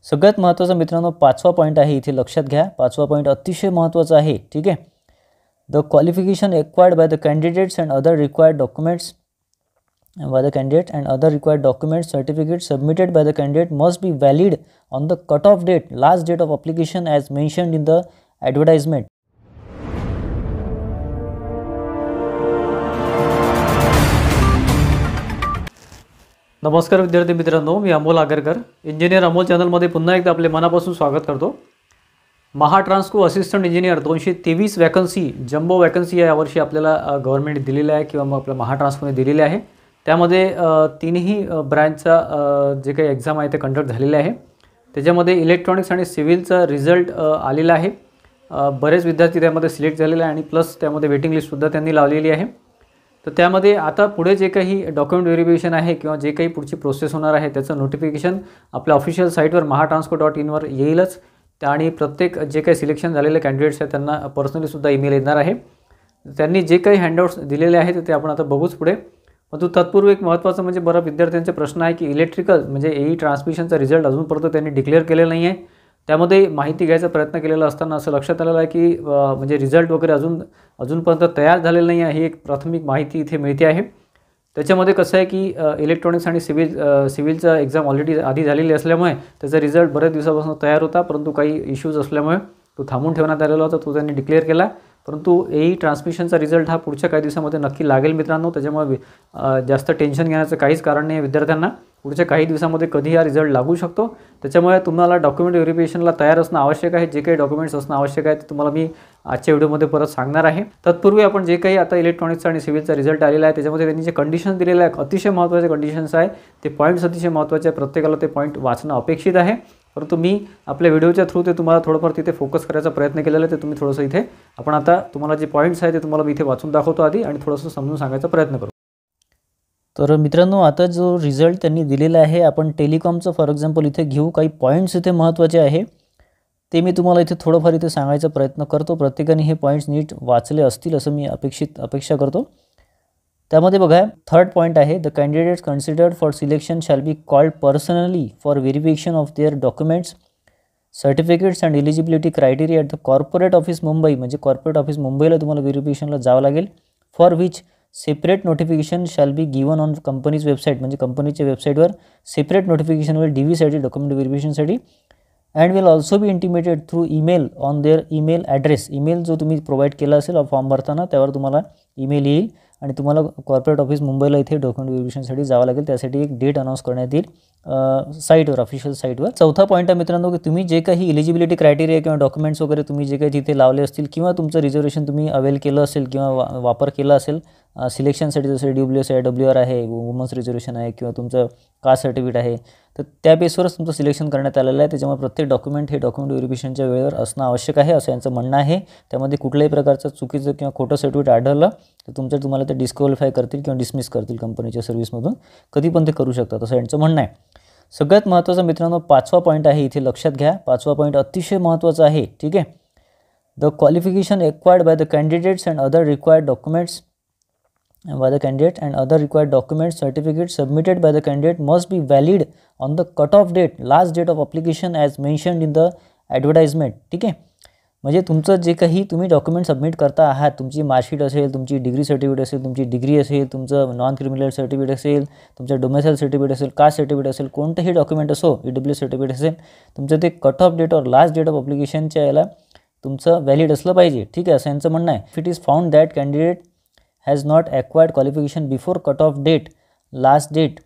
सगळ्यात महत्त्वाचा मित्रांनो पाचवा पॉईंट आहे, इथे लक्षात घ्या. पाचवा पॉईंट अतिशय महत्त्वाचा आहे. ठीक आहे. The qualification acquired by the candidates and other required documents certificates submitted by the candidate must be valid on the cut-off date, last date of application as mentioned in the advertisement. नमस्कार विद्यार्थी मित्रांनो, मी Amol Agarkar, engineer Amol चॅनलमध्ये पुन्हा एकदा आपले मनापासून स्वागत करतो. Mahatransco assistant engineer 223 vacancy, jumbo vacancy यावर्षी आपल्याला गव्हर्नमेंट दिलेल्या आहे किंवा मग आपल्या महाट्रान्सकोने दिलेले आहे. त्यामध्ये तीनही ब्रँचचा जे काही एक्झाम आहे ते कंडक्ट झालेले आहे. त्याच्यामध्ये इलेक्ट्रॉनिक्स आणि सिव्हिलचा रिझल्ट आलेला आहे. बरेच विद्यार्थी त्यामध्ये सिलेक्ट झालेले आहे आणि प्लस त्यामध्ये वेटिंग लिस्टसुद्धा त्यांनी लावलेली आहे. तर त्यामध्ये आता पुढे जे काही डॉक्युमेंट व्हेरिफिकेशन आहे किंवा जे काही पुढची प्रोसेस होणार आहे त्याचं नोटिफिकेशन आपल्या ऑफिशियल साईटवर महाट्रान्सको.in वर येईलच. आणि प्रत्येक जे काही सिलेक्शन झालेले कॅन्डिडेट्स आहेत त्यांना पर्सनलीसुद्धा ईमेल येणार आहे. त्यांनी जे काही हँडआउट्स दिलेले आहेत ते आपण आता बघूच पुढे. परंतु तत्पूर्वी एक महत्त्वाचं म्हणजे बरं विद्यार्थ्यांचे प्रश्न आहे की इलेक्ट्रिकल म्हणजे एई ट्रान्समिशनचा रिझल्ट अजूनपर्यंत त्यांनी डिक्लेअर केलेला नाही आहे. त्यामध्ये माहिती घ्यायचा प्रयत्न केलेला असताना असं लक्षात आलेलं आहे की म्हणजे रिझल्ट वगैरे अजूनपर्यंत तयार झालेलं नाही आहे. ही एक प्राथमिक माहिती इथे मिळते आहे. त्याच्यामध्ये कसं आहे की इलेक्ट्रॉनिक्स आणि सिव्हिलचा एक्झाम ऑलरेडी आधी झालेली असल्यामुळे त्याचा रिझल्ट बऱ्याच दिवसापासून तयार होता, परंतु काही इश्यूज असल्यामुळे तो थांबून ठेवण्यात आलेला होता. तो त्यांनी डिक्लेअर केला. परंतु एई ट्रान्समिशनचा रिझल्ट हा पुढच्या काही दिवसामध्ये नक्की लागेल मित्रांनो. त्याच्यामुळे जास्त टेन्शन घेण्याचं काहीच कारण नाही आहे विद्यार्थ्यांना. पुढच्या काही दिवसामध्ये कधी हा रिझल्ट लागू शकतो. त्याच्यामुळे तुम्हाला डॉक्युमेंट व्हेरिफिकेशनला तयार असणं आवश्यक आहे. जे काही डॉक्युमेंट्स असणं आवश्यक आहे ते तुम्हाला मी आजच्या व्हिडिओमध्ये परत सांगणार आहे. तत्पूर्वी आपण जे काही आता इलेक्ट्रॉनिक्सचा आणि सिव्हिलचा रिझल्ट आलेला आहे त्याच्यामध्ये त्यांनी जे कंडिशन्स दिलेले आहेत अतिशय महत्त्वाचे कंडिशन्स आहे. ते पॉईंट्स अतिशय महत्त्वाचे आहे. प्रत्येकाला ते पॉईंट वाचणं अपेक्षित आहे. परंतु मी आपल्या व्हिडिओच्या थ्रू ते तुम्हाला थोडंफार तिथे फोकस करायचा प्रयत्न केलेला आहे. ते तुम्ही थोडंसं इथे आपण आता तुम्हाला जे पॉईंट्स आहेत ते तुम्हाला मी इथे वाचून दाखवतो आधी आणि थोडंसं समजून सांगायचा प्रयत्न करू. तर मित्रांनो आता जो रिझल्ट त्यांनी दिलेला आहे आपण टेलिकॉमचं फॉर एक्झाम्पल इथे घेऊ. काही पॉईंट्स इथे महत्त्वाचे आहे ते मी तुम्हाला इथे थोडंफार इथे सांगायचा प्रयत्न करतो. प्रत्येकाने हे पॉईंट्स नीट वाचले असतील असं मी अपेक्षा करतो. त्यामध्ये बघा थर्ड पॉईंट आहे the candidates considered for selection shall be called personally for verification of their documents certificates and eligibility criteria at the corporate office Mumbai. म्हणजे कॉर्पोरेट ऑफिस मुंबईला तुम्हाला व्हेरिफिकेशनला जावं लागेल. For which separate notification shall be given on company's website. म्हणजे कंपनीच्या वेबसाईटवर separate notification होईल DVसाठी डॉक्युमेंट व्हेरिफिकेशनसाठी. And will also be intimated through email on their email address. Email जो तुम्ही प्रोव्हाइड केला असेल फॉर्म भरताना त्यावर तुम्हाला ईमेल येईल आणि तुम्हाला कॉर्पोरेट ऑफिस मुंबईला इथे डॉक्युमेंट व्हेरिफिकेशनसाठी जावं लागेल. त्यासाठी एक डेट अनाऊन्स करण्यात येईल साईटवर ऑफिशियल साईटवर. चौथा पॉईंट आहे मित्रांनो की तुम्ही जे काही इलिजिबिलिटी क्रायटेरिया किंवा डॉक्युमेंट्स वगैरे तुम्ही जे काही तिथे लावले असतील किंवा तुमचं रिझर्वेशन तुम्ही अवेल केलं असेल किंवा वापर केला असेल सिलेक्शनसाठी जसं DWS आहे, WR आहे, वुमन्स रिझर्वेशन आहे किंवा तुमचं कास्ट सर्टिफिकेट आहे तर त्या बेसवरच तुमचं सिलेक्शन करण्यात आलेलं आहे. त्याच्यामुळे प्रत्येक डॉक्युमेंट हे डॉक्युमेंट व्हेरिफिकेशनच्या वेळेवर असणं आवश्यक आहे असं यांचं म्हणणं आहे. त्यामध्ये कुठल्याही प्रकारचं चुकीचं किंवा खोटं सर्टिफिकेट आढळलं तर तुम्हाला ते डिस्क्वालिफाय करतील किंवा डिसमिस करतील कंपनीच्या सर्व्हिसमधून. कधी पण ते करू शकतात असं यांचं म्हणणं आहे. सगळ्यात महत्त्वाचा मित्रांनो पाचवा पॉईंट आहे, इथे लक्षात घ्या. पाचवा पॉईंट अतिशय महत्त्वाचा आहे. ठीक आहे. The qualification acquired by the candidates and other required documents certificates submitted by the candidate must be valid on the cut-off date, last date of application as mentioned in the advertisement. ठीक आहे. म्हणजे तुमचं जे काही तुम्ही document submit करता आहात, तुमची मार्कशीट असेल, तुमची डिग्री सर्टिफिकेट असेल, तुमची डिग्री असेल, तुमचं नॉन क्रिमिनल सर्टिफिकेट असेल, तुमचं डोमेसाईल सर्टिफिकेट असेल, कास्ट सर्टिफिकेट असेल, कोणतंही डॉक्युमेंट असो, EWS सर्टिफिकेट असेल, तुमचं ते कट ऑफ डेट और लास्ट डेट ऑफ अप्लिकेशनच्या याला तुमचं व्हॅलिड असलं पाहिजे. ठीक आहे असं यांचं म्हणणं आहे. If it is found that candidate has not acquired qualification before cutoff date, last date,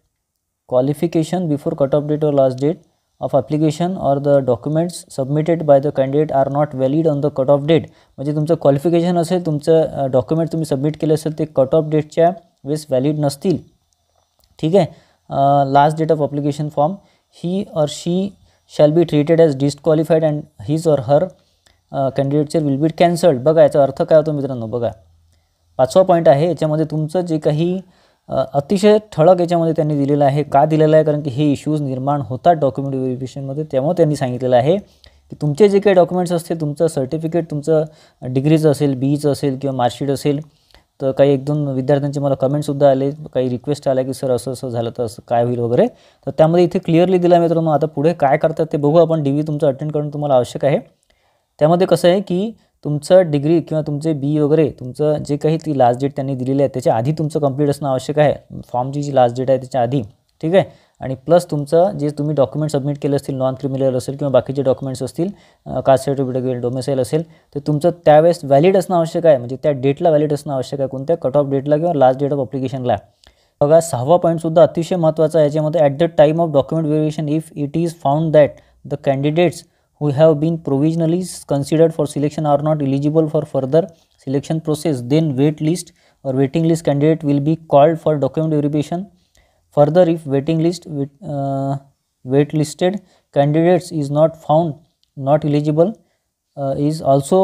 qualification before cutoff date or last date of application or the documents submitted by the candidate are not valid on the cutoff date. म्हणजे तुमचं qualification असेल, तुमचं document तुम्ही submit केले असेल ते cutoff डेटच्या वेळेस valid नसतील. ठीक आहे. Last date of application form he or she shall be treated as disqualified and his or her कॅन्डिडेटचे will be cancelled. बघा याचा अर्थ काय होतो मित्रांनो. बघा पाचवा पॉईंट आहे याच्यामध्ये तुमचं जे काही अतिशय ठळक याच्यामध्ये त्यांनी दिलेलं आहे. का दिलेलं आहे कारण की हे इश्यूज निर्माण होतात डॉक्युमेंट व्हेरिफिकेशनमध्ये. त्यामुळे त्यांनी सांगितलेलं आहे की तुमचे जे काही डॉक्युमेंट्स असतील, तुमचं सर्टिफिकेट, तुमचं डिग्रीचं असेल, BEचं असेल किंवा मार्कशीट असेल तर काही 1-2 विद्यार्थ्यांचे मला कमेंटसुद्धा आले, काही रिक्वेस्ट आल्या की सर असं असं झालं तर असं काय होईल वगैरे. तर त्यामध्ये इथे क्लिअरली दिलं आहे मित्रांनो. आता पुढे काय करतात ते बघू आपण. DV तुमचं अटेंड करणं तुम्हाला आवश्यक आहे. त्यामध्ये कसं आहे की तुमचं डिग्री किंवा तुमचे BE वगैरे तुमचं जे काही ती लास्ट डेट त्यांनी दिलेली आहे त्याच्या आधी तुमचं कंप्लीट असणं आवश्यक आहे. फॉर्मची जी लास्ट डेट आहे त्याच्या आधी, ठीक आहे. आणि प्लस तुमचं जे तुम्ही डॉक्युमेंट सबमिट केले असतील, नॉन क्रिमिनल असेल किंवा बाकीचे डॉक्युमेंट्स असतील, कास्ट सर्टिफिकेट वगैरे डोमेसाईल असेल, तर तुमचं त्यावेळेस व्हॅलिड असणं आवश्यक आहे. म्हणजे त्या डेटला व्हॅलिड असणं आवश्यक आहे. कोणत्या कट ऑफ डेटला किंवा लास्ट डेट ऑफ अप्लिकेशनला. बघा 6वा पॉईंटसुद्धा अतिशय महत्त्वाचा आहे याच्यामध्ये. At the time of document verification if it is found that the candidates who have been provisionally considered for selection are not eligible for further selection process, then wait list or waiting list candidate will be called for document verification. Further, if waitlisted candidates is not found not eligible, is also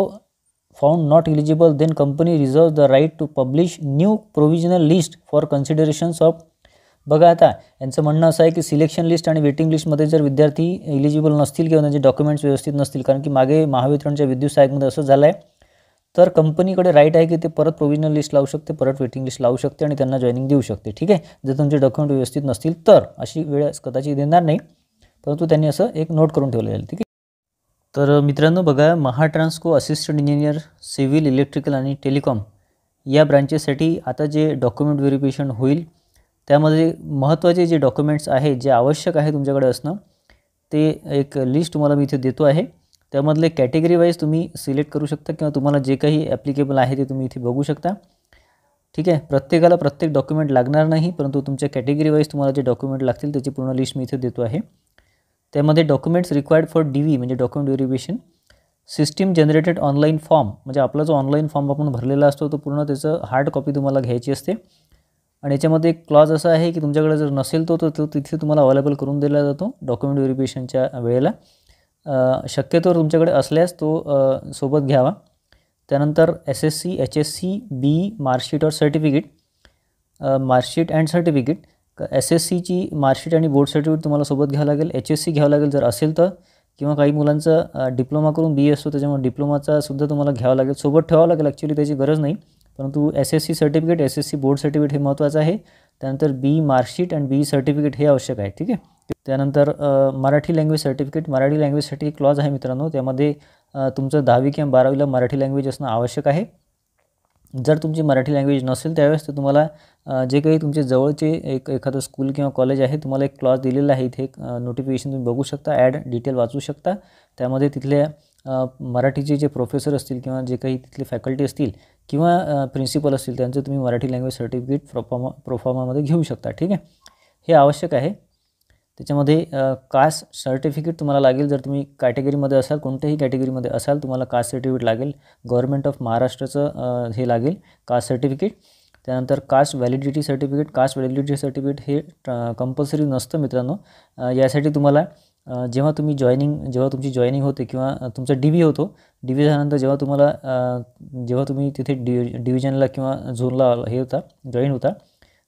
found not eligible, then company reserves the right to publish new provisional list for considerations of. बघा आता यांचं म्हणणं असं आहे की selection list आणि waiting लिस्टमध्ये जर विद्यार्थी एलिजिबल नसतील किंवा त्यांचे डॉक्युमेंट्स व्यवस्थित नसतील, कारण की मागे महावितरणच्या विद्युत सहाय्यकमध्ये असं झालं आहे, तर कंपनीकडे राईट आहे की ते परत प्रोव्हिजनल लिस्ट लावू शकते, परत वेटिंग लिस्ट लावू शकते आणि त्यांना जॉईनिंग देऊ शकते. ठीक आहे, जर तुमचे डॉक्युमेंट व्यवस्थित नसतील तर. अशी वेळ कदाचित देणार नाही, परंतु त्यांनी असं एक नोट करून ठेवलेलं आहे. ठीक आहे. तर मित्रांनो बघा, Mahatransco assistant engineer civil, electrical आणि टेलिकॉम या ब्रांचेससाठी आता जे डॉक्युमेंट व्हेरिफिकेशन होईल त्यामध्ये महत्त्वाचे जे डॉक्युमेंट्स आहेत, जे आवश्यक आहे तुमच्याकडे असणं, ते एक लिस्ट तुम्हाला मी इथे देतो आहे. त्यामधले कॅटेगरी वाईज तुम्ही सिलेक्ट करू शकता किंवा तुम्हाला जे काही ॲप्लिकेबल आहे ते तुम्ही इथे बघू शकता. ठीक आहे, प्रत्येकाला प्रत्येक डॉक्युमेंट लागणार नाही, परंतु तुमच्या कॅटेगरी वाईज तुम्हाला जे डॉक्युमेंट लागतील त्याची पूर्ण लिस्ट मी इथे देतो आहे. त्यामध्ये डॉक्युमेंट्स रिक्वायर्ड फॉर DV म्हणजे document verification, system generated online form म्हणजे आपला जो ऑनलाईन फॉर्म आपण भरलेला असतो तो पूर्ण त्याचं हार्ड कॉपी तुम्हाला घ्यायची असते. आणि याच्यामध्ये एक क्लॉज असा आहे की तुमच्याकडे जर नसेल तो तिथे तुम्हाला अवेलेबल करून दिला जातो डॉक्युमेंट व्हेरिफिकेशनच्या वेळेला. शक्यतोवर तुमच्याकडे असल्यास तो सोबत घ्यावा. त्यानंतर SSC, HSC, BE marksheet or certificate, marksheet and certificate. SSCची मार्कशीट आणि बोर्ड सर्टिफिकेट तुम्हाला सोबत घ्यावं लागेल. HSC घ्यावं लागेल जर असेल तर, किंवा काही मुलांचा डिप्लोमा करून BE असतो त्याच्यामुळे डिप्लोमाचा सुद्धा तुम्हाला घ्यावा लागेल, सोबत ठेवावं लागेल. ॲक्च्युली त्याची गरज नाही, परंतु SSC certificate, SSC board certificate हे महत्त्वाचं आहे. त्यानंतर BE मार्कशीट आणि BE सर्टिफिकेट हे आवश्यक आहे. ठीक आहे. त्यानंतर मराठी लँग्वेज सर्टिफिकेट. मराठी लँग्वेजसाठी एक क्लॉज आहे मित्रांनो, त्यामध्ये तुमचं 10वी किंवा 12वीला मराठी लँग्वेज असणं आवश्यक आहे. जर तुमची मराठी लँग्वेज नसेल त्यावेळेस तर तुम्हाला जे काही तुमचे जवळचे एखादं स्कूल किंवा कॉलेज आहे, तुम्हाला एक क्लॉज दिलेला आहे इथे, एक नोटिफिकेशन तुम्ही बघू शकता, ॲड डिटेल वाचू शकता. त्यामध्ये तिथल्या मराठीचे जे प्रोफेसर असतील किंवा जे काही तिथले फॅकल्टी असतील किंवा प्रिन्सिपल असतील त्यांचं तुम्ही मराठी लँग्वेज सर्टिफिकेट प्रोफॉर्मामध्ये घेऊ शकता. ठीक आहे, हे आवश्यक आहे. त्याच्यामध्ये कास्ट सर्टिफिकेट तुम्हाला लागेल. जर तुम्ही कॅटेगरीमध्ये असाल, कोणत्याही कॅटेगरीमध्ये असाल, तुम्हाला कास्ट सर्टिफिकेट लागेल. गव्हर्नमेंट ऑफ महाराष्ट्राचं हे लागेल कास्ट सर्टिफिकेट. त्यानंतर caste validity certificate. Caste validity certificate हे कंपल्सरी नसतं मित्रांनो. यासाठी तुम्हाला जेव्हा तुमची जॉईनिंग होते किंवा तुमचा DV होतो, DV झाल्यानंतर जेव्हा तुम्ही तिथे डिव्हिजनला किंवा झोनला जॉईन होता,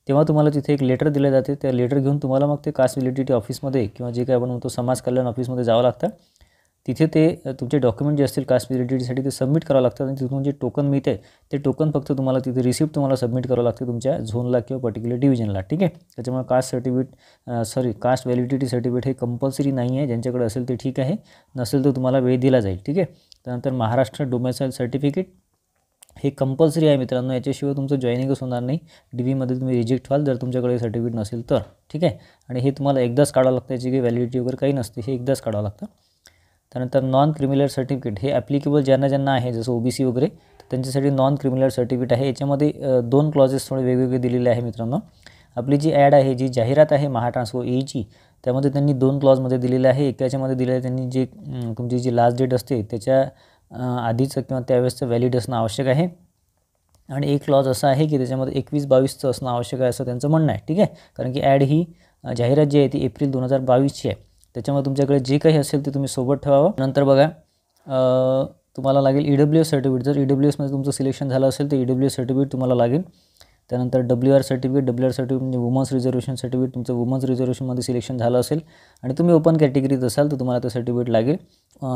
तेव्हा तुम्हाला तिथे एक लेटर दिलं जाते. त्या लेटर घेऊन तुम्हाला मग ते कास्ट व्हॅलिडिटी ऑफिसमध्ये किंवा जे काही आपण म्हणतो समाज कल्याण ऑफिसमध्ये जावं लागतं. तिथे ते तुमचे डॉक्युमेंट जे असतील कास्ट व्हॅलिडिटीसाठी ते सबमिट करावं लागतात आणि तिथून जे टोकन मिळते ते टोकन फक्त तुम्हाला तिथे रिसिप्ट तुम्हाला सबमिट करावं लागते तुमच्या झोनला किंवा पर्टिक्युलर डिव्हिजनला. ठीक आहे, त्याच्यामुळे कास्ट व्हॅलिडिटी सर्टिफिकेट हे कंपल्सरी नाही आहे. ज्यांच्याकडे असेल ते ठीक आहे, नसेल तर तुम्हाला वेळ दिला जाईल. ठीक आहे. त्यानंतर महाराष्ट्र डोमेसाईल सर्टिफिकेट हे कंपल्सरी आहे मित्रांनो, याच्याशिवाय तुमचं जॉईनिंगच होणार नाही. DVमध्ये तुम्ही रिजेक्ट व्हाल जर तुमच्याकडे सर्टिफिकेट नसेल तर. ठीक आहे, आणि हे तुम्हाला एकदाच काढावं लागतं, याची काही व्हॅलिडिटी वगैरे काही नसते, हे एकदाच काढावं लागतं. त्यानंतर नॉन क्रिमिनल सर्टिफिकेट हे ॲप्लिकेबल ज्यांना आहे, जसं OBC वगैरे, त्यांच्यासाठी नॉन क्रिमिनल सर्टिफिकेट आहे. याच्यामध्ये 2 क्लॉजेस थोडे वेगवेगळे दिलेले आहे मित्रांनो. आपली जी ॲड आहे, जी जाहिरात आहे महाट्रान्सको EEची, त्यामध्ये त्यांनी 2 क्लॉजमध्ये दिलेलं आहे. याच्यामध्ये दिलेलं आहे त्यांनी जे तुमची जी लास्ट डेट असते त्याच्या आधीचं किंवा त्यावेळेसचं व्हॅलिड असणं आवश्यक आहे. आणि एक क्लॉज असा आहे की त्याच्यामध्ये 21-22चं असणं आवश्यक आहे असं त्यांचं म्हणणं आहे. ठीक आहे, कारण की ॲड ही जाहिरात जी आहे ती एप्रिल 2022ची आहे. त्याच्यामुळे तुमच्याकडे जे काही असेल ते तुम्ही सोबत ठेवावं. नंतर बघा, तुम्हाला लागेल EWS सर्टिफिकेट. जर EWSमध्ये तुमचं सिलेक्शन झालं असेल तर EWS सर्टिफिकेट तुम्हाला लागेल. त्यानंतर WR सर्टिफिकेट म्हणजे वुमन्स रिझर्वेशन सर्टिफिकेट. तुमचं वुमन्स रिझर्वेशनमध्ये सिलेक्शन झालं असेल आणि तुम्ही ओपन कॅटेगरीत असाल तर तुम्हाला ते सर्टिफिकेट लागेल.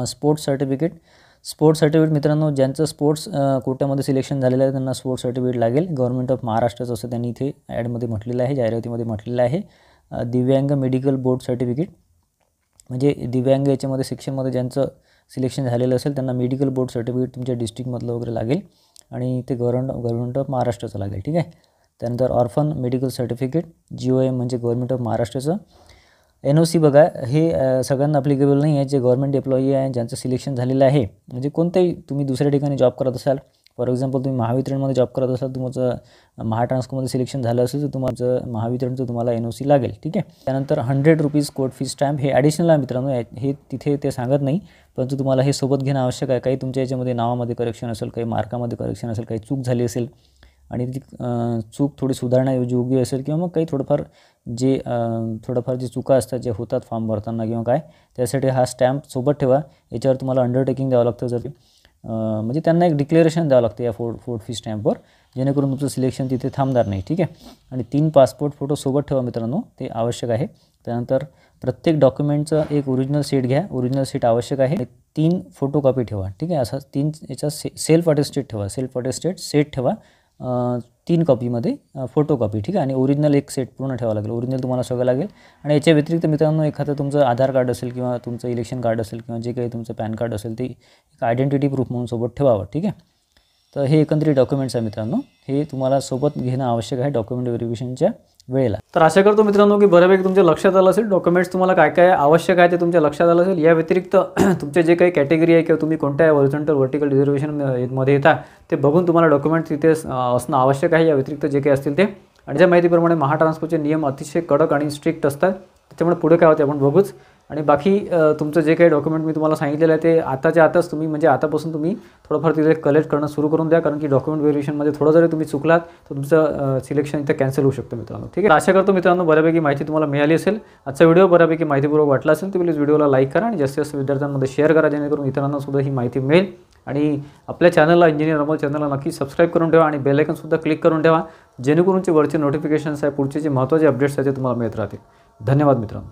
Sports certificate. स्पोर्ट्स सर्टिफिकेट मित्रांनो, ज्यांचं स्पोर्ट्स कोट्यामध्ये सिलेक्शन झालेलं आहे त्यांना स्पोर्ट्स सर्टिफिकेट लागेल. गव्हर्नमेंट ऑफ महाराष्ट्राचं असं त्यांनी इथे ॲडमध्ये म्हटलेलं आहे, जाहिरातीमध्ये म्हटलेलं आहे. दिव्यांग मेडिकल बोर्ड सर्टिफिकेट म्हणजे दिव्यांग याच्यामध्ये सेक्शनमध्ये ज्यांचं सिलेक्शन झालेलं असेल त्यांना मेडिकल बोर्ड सर्टिफिकेट तुमच्या डिस्ट्रिक्टमधलं वगैरे लागेल आणि ते गव्हर्नमेंट ऑफ महाराष्ट्राचं लागेल. ठीक आहे. त्यानंतर ऑर्फन मेडिकल सर्टिफिकेट GOM म्हणजे गव्हर्नमेंट ऑफ महाराष्ट्राचं. NOC बघा, हे सगळ्यांना ॲप्लिकेबल नाही आहे. जे गव्हर्नमेंट एम्प्लॉई आहे ज्यांचं सिलेक्शन झालेलं आहे, म्हणजे कोणत्याही तुम्ही दुसऱ्या ठिकाणी जॉब करत असाल, फॉर एक्झाम्पल तुम्ही महावितरणमध्ये जॉब करत असाल, तुमचं महाट्रान्सकोमध्ये सिलेक्शन झालं असेल तर तुमचं महावितरणचं तुम्हाला NOC लागेल. ठीक आहे. त्यानंतर 100 रुपीज कोर्ट फी स्टॅम्प हे ॲडिशनल आहे मित्रांनो, हे तिथे ते सांगत नाही, परंतु तुम्हाला हे सोबत घेणं आवश्यक आहे. काही तुमच्या याच्यामध्ये नावामध्ये करेक्शन असेल, काही मार्कामध्ये करेक्शन असेल, काही चूक झाली असेल आणि ती चूक थोडी सुधारण्यायोग्य असेल किंवा मग काही थोडंफार जे चुका असतात जे होतात फॉर्म भरताना किंवा काय, त्यासाठी हा स्टॅम्प सोबत ठेवा. याच्यावर तुम्हाला अंडरटेकिंग द्यावं लागतं, जर म्हणजे त्यांना एक डिक्लेरेशन द्यावं लागतं या फोर्ट फी स्टॅम्पवर, जेणेकरून तुमचं सिलेक्शन तिथे थांबणार नाही. ठीक आहे. आणि 3 पासपोर्ट फोटो सोबत ठेवा मित्रांनो, ते आवश्यक आहे. त्यानंतर प्रत्येक डॉक्युमेंटचं एक ओरिजिनल सेट घ्या, ओरिजिनल सेट आवश्यक आहे. 3 फोटोकॉपी ठेवा. ठीक आहे. असा 3 याचा सेल्फ अटेस्टेड ठेवा, सेल्फ अटेस्टेड सेट ठेवा 3 कॉपीमध्ये फोटोकॉपी. ठीक आहे. आणि ओरिजिनल एक सेट पूर्ण ठेवावं लागेल, ओरिजिनल तुम्हाला सगळं लागेल. आणि याच्या व्यतिरिक्त मित्रांनो, एखादं तुमचं आधार कार्ड असेल किंवा तुमचं इलेक्शन कार्ड असेल किंवा जे काही तुमचं पॅन कार्ड असेल ते एक आयडेंटिटी प्रूफ म्हणून सोबत ठेवावं. ठीक आहे. तर हे एकंदरीत डॉक्युमेंट्स आहे मित्रांनो, हे तुम्हाला सोबत घेणं आवश्यक आहे डॉक्युमेंट व्हेरिफिकेशनच्या वेळेला. तर आशा करतो मित्रांनो की बऱ्यापैकी तुमच्या लक्षात आलं असेल, डॉक्युमेंट्स तुम्हाला काय काय आवश्यक आहे ते तुमच्या लक्षात आलं असेल. या व्यतिरिक्त तुमचे जे काही कॅटेगरी आहे किंवा तुम्ही कोणत्या हॉरिझॉन्टल व्हर्टिकल रिझर्वेशनमध्ये येता ते बघून तुम्हाला डॉक्युमेंट तिथे असणं आवश्यक आहे. या व्यतिरिक्त जे काही असतील ते, आणि ज्या माहितीप्रमाणे महाट्रान्सकोचे नियम अतिशय कडक आणि स्ट्रिक्ट असतात, त्याच्यामुळे पुढे काय होते आपण बघूच. आणि बाकी तुमचं जे काही डॉक्युमेंट मी तुम्हाला सांगितलेलं आहे ते आताच्या आताच तुम्ही म्हणजे आतापासून तुम्ही थोडंफार तिथे कलेक्ट करणं सुरू करून द्या, कारण की डॉक्युमेंट व्हेरिफिकेशनमध्ये थोडं जरी तुम्ही चुकलात तर तुमचं सिलेक्शन इथे कॅन्सल होऊ शकतं मित्रांनो. ठीक आहे. आशा करतो मित्रांनो बऱ्यापैकी माहिती तुम्हाला मिळाली असेल. आजचा व्हिडिओ बऱ्यापैकी माहितीपूर्वक वाटला असेल तर प्लीज व्हिडिओला लाईक करा आणि जास्तीत जास्त विद्यार्थ्यांमध्ये शेअर करा, जेणेकरून इतरांना सुद्धा ही माहिती मिळेल. आणि आपल्या चॅनलला इंजिनियर अमोल चॅनलला नक्की सबस्क्राईब करून ठेवा आणि बेल आयकॉनसुद्धा क्लिक करून ठेवा, जेणेकरून वरचे नोटिफिकेशन्स आहे, पुढचे जे महत्त्वाचे अपडेट्स आहेत ते तुम्हाला मिळत राहतील. धन्यवाद मित्रांनो.